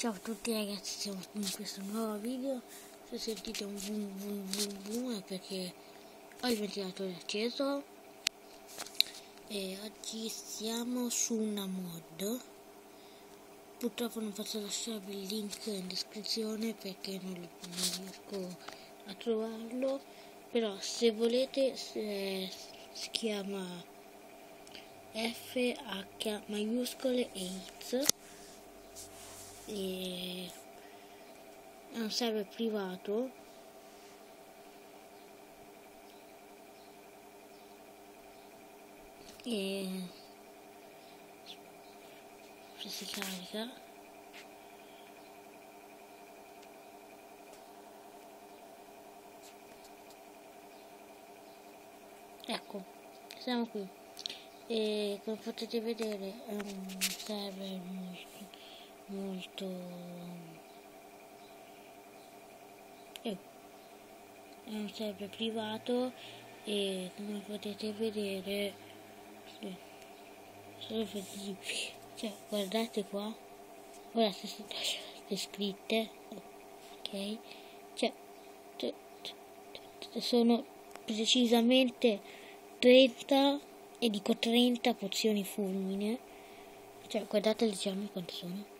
Ciao a tutti ragazzi, siamo in questo nuovo video. Se sentite un boom boom boom boom è perché ho il ventilatore acceso e oggi siamo su una mod. Purtroppo non posso lasciarvi il link in descrizione perché non riesco a trovarlo, però se volete si chiama FH maiuscole e It's. E è un server privato e se si carica ecco, siamo qui e come potete vedere è un server molto è un server privato e come potete vedere cioè, guardate qua, guardate le scritte, ok, cioè sono precisamente 30 e dico 30 pozioni fulmine, cioè guardate le gemme quante sono,